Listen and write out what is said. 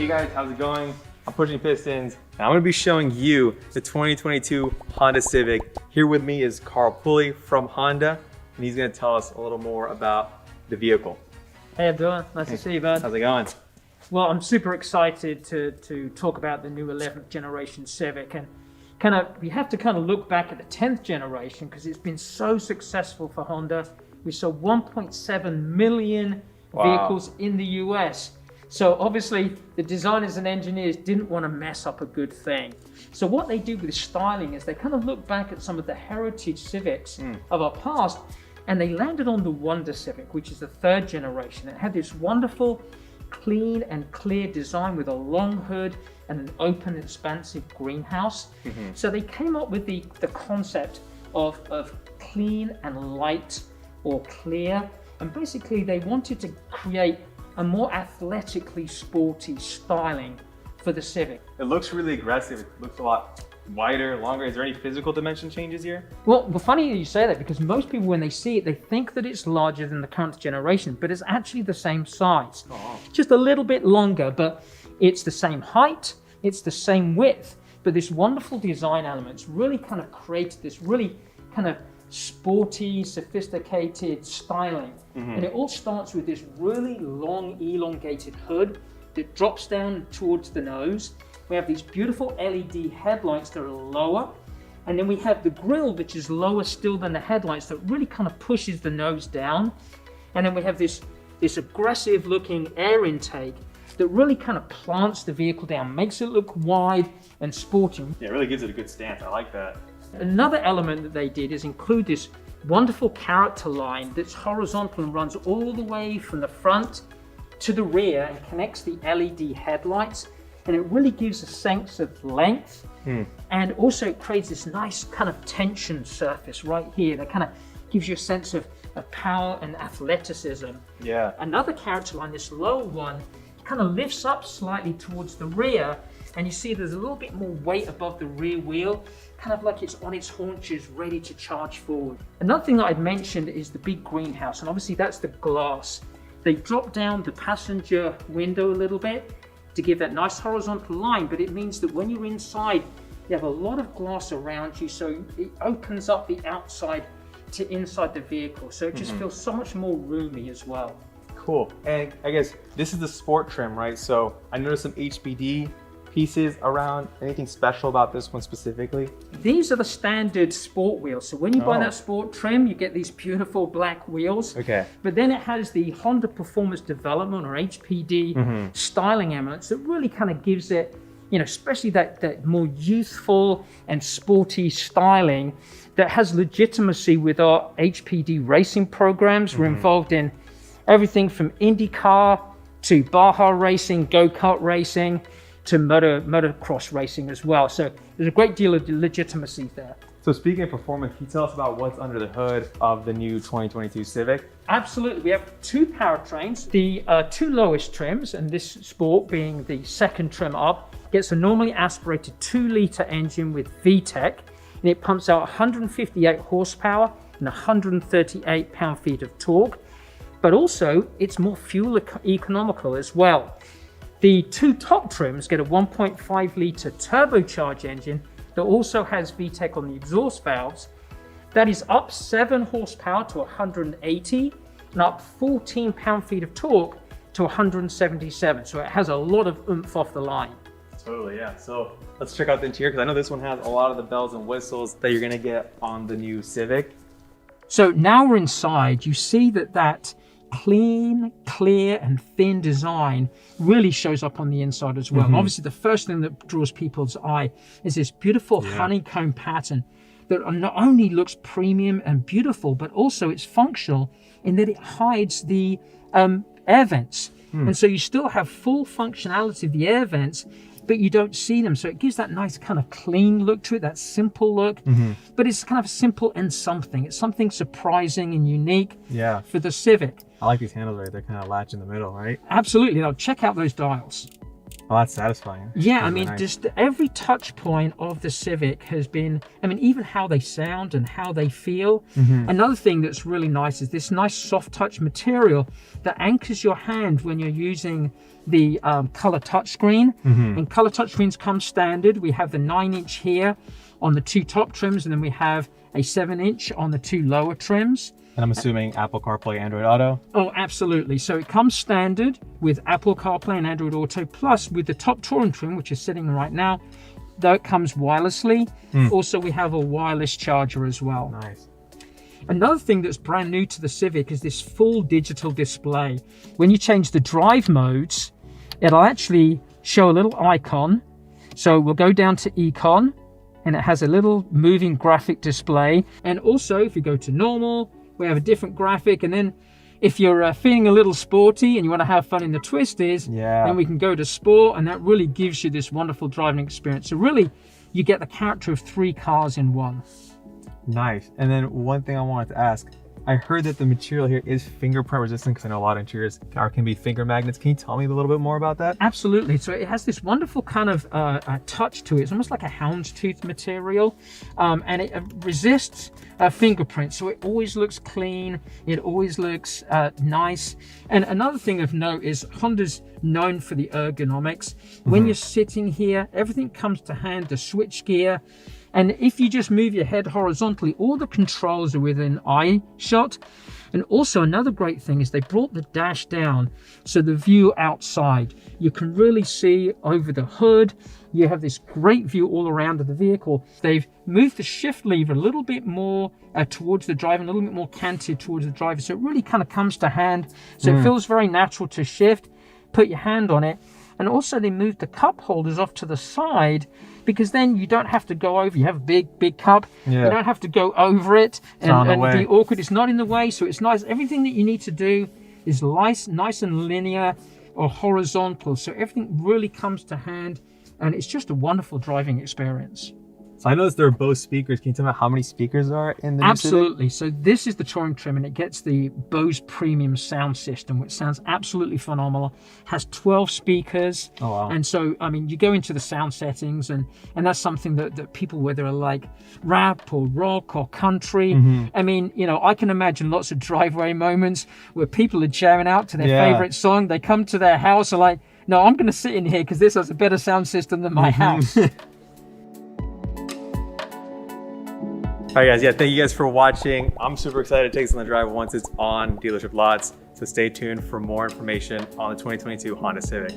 Hey guys, how's it going? I'm Pushing Pistons, and I'm gonna be showing you the 2022 Honda Civic. Here with me is Carl Pulley from Honda, and he's gonna tell us a little more about the vehicle. Hey Abdullah, nice to see you, bud. How's it going? Well, I'm super excited to talk about the new 11th generation Civic, and we have to look back at the 10th generation because it's been so successful for Honda. We sold 1.7 million vehicles in the US. So obviously the designers and engineers didn't want to mess up a good thing. So what they do with styling is they look back at some of the heritage Civics of our past, and they landed on the Wonder Civic, which is the 3rd generation. It had this wonderful, clean and clear design with a long hood and an open, expansive greenhouse. So they came up with the concept of clean and light or clear, and basically they wanted to create a more athletically sporty styling for the Civic. It looks really aggressive. It looks a lot wider, longer. Is there any physical dimension changes here? Well, funny you say that, because most people, when they see it, they think that it's larger than the current generation, but it's actually the same size. Just a little bit longer, but it's the same height, it's the same width, but this wonderful design elements really created this really sporty, sophisticated styling. And it all starts with this really long, elongated hood that drops down towards the nose. We have these beautiful LED headlights that are lower, and then we have the grille, which is lower still than the headlights, that really pushes the nose down. And then we have this aggressive looking air intake that really plants the vehicle down, makes it look wide and sporty. Yeah, it really gives it a good stance. I like that. Another element that they did is include this wonderful character line that's horizontal and runs all the way from the front to the rear and connects the LED headlights. And it really gives a sense of length, and also it creates this nice tension surface right here that gives you a sense of power and athleticism. Yeah. Another character line, this lower one, lifts up slightly towards the rear, and you see there's a little bit more weight above the rear wheel, like it's on its haunches ready to charge forward. Another thing that I'd mentioned is the big greenhouse, and obviously that's the glass. They dropped down the passenger window a little bit to give that nice horizontal line, but it means that when you're inside, you have a lot of glass around you, so it opens up the outside to inside the vehicle, so it just feels so much more roomy as well. Cool. And I guess this is the sport trim, right? So I noticed some HPD pieces around. Anything special about this one specifically? These are the standard sport wheels. So when you buy that sport trim, you get these beautiful black wheels. Okay. But then it has the Honda Performance Development, or HPD, styling elements that really gives it, especially that more youthful and sporty styling that has legitimacy with our HPD racing programs. We're involved in everything from IndyCar to Baja racing, go-kart racing, to motocross racing as well. So there's a great deal of legitimacy there. So speaking of performance, can you tell us about what's under the hood of the new 2022 Civic? Absolutely. We have 2 powertrains. The 2 lowest trims, and this Sport being the 2nd trim up, gets a normally aspirated 2-litre engine with VTEC, and it pumps out 158 horsepower and 138 pound-feet of torque. But also, it's more fuel economical as well. The 2 top trims get a 1.5-litre turbocharged engine that also has VTEC on the exhaust valves. That is up 7 horsepower to 180 and up 14 pound-feet of torque to 177. So it has a lot of oomph off the line. Totally, yeah. So let's check out the interior, because I know this one has a lot of the bells and whistles that you're gonna get on the new Civic. So now we're inside, you see that clean, clear and thin design really shows up on the inside as well. Obviously the first thing that draws people's eye is this beautiful honeycomb pattern that not only looks premium and beautiful, but also it's functional in that it hides the air vents. And so you still have full functionality of the air vents, but you don't see them. So it gives that nice clean look to it, that simple look. But it's simple and something. It's something surprising and unique for the Civic. I like these handles right there, latch in the middle, right? Absolutely. Now check out those dials. Oh, that's satisfying. Yeah, That's I really mean, nice. just every touch point of the Civic has been, I mean, even how they sound and how they feel. Another thing that's really nice is this nice soft touch material that anchors your hand when you're using the color touchscreen. And color touchscreens come standard. We have the 9-inch here on the 2 top trims, and then we have a 7-inch on the 2 lower trims. And I'm assuming Apple CarPlay, Android Auto. Oh, absolutely. So it comes standard with Apple CarPlay and Android Auto, plus with the top Touring trim, which is sitting right now, though it comes wirelessly. Also, we have a wireless charger as well. Nice. Another thing that's brand new to the Civic is this full digital display. When you change the drive modes, it'll actually show a little icon. So we'll go down to Econ, and it has a little moving graphic display. And also, if you go to normal, we have a different graphic. And then if you're feeling a little sporty and you want to have fun in the twisties, then we can go to sport, and that really gives you this wonderful driving experience. So really, you get the character of 3 cars in one. Nice. And then one thing I wanted to ask, I heard that the material here is fingerprint resistant, because I know a lot of interiors can be finger magnets. Can you tell me a little bit more about that? Absolutely. So it has this wonderful kind of touch to it. It's almost like a houndstooth material, and it resists fingerprints. So it always looks clean. It always looks nice. And another thing of note is Honda's known for the ergonomics. When you're sitting here, everything comes to hand, the switch gear. And if you just move your head horizontally, all the controls are within eye shot. And also another great thing is they brought the dash down, so the view outside, you can really see over the hood. You have this great view all around of the vehicle. They've moved the shift lever a little bit more towards the driver, and a little bit more canted towards the driver. So it really kind of comes to hand. So it feels very natural to shift, put your hand on it. And also they moved the cup holders off to the side, because then you don't have to go over. You have a big cup. You don't have to go over it and be awkward. It's not in the way, so it's nice. Everything that you need to do is nice and linear or horizontal. So everything really comes to hand, and it's just a wonderful driving experience. So I noticed there are Bose speakers. Can you tell me how many speakers are in the new Civic? Absolutely. So this is the Touring trim, and it gets the Bose premium sound system, which sounds absolutely phenomenal. Has 12 speakers. Oh, wow. And so, I mean, you go into the sound settings, and that's something that people, whether like rap or rock or country, I mean, you know, I can imagine lots of driveway moments where people are jamming out to their favorite song. They come to their house and like, no, I'm going to sit in here because this has a better sound system than my house. All right, guys. Yeah, thank you guys for watching. I'm super excited to take this on the drive once it's on dealership lots. So stay tuned for more information on the 2022 Honda Civic.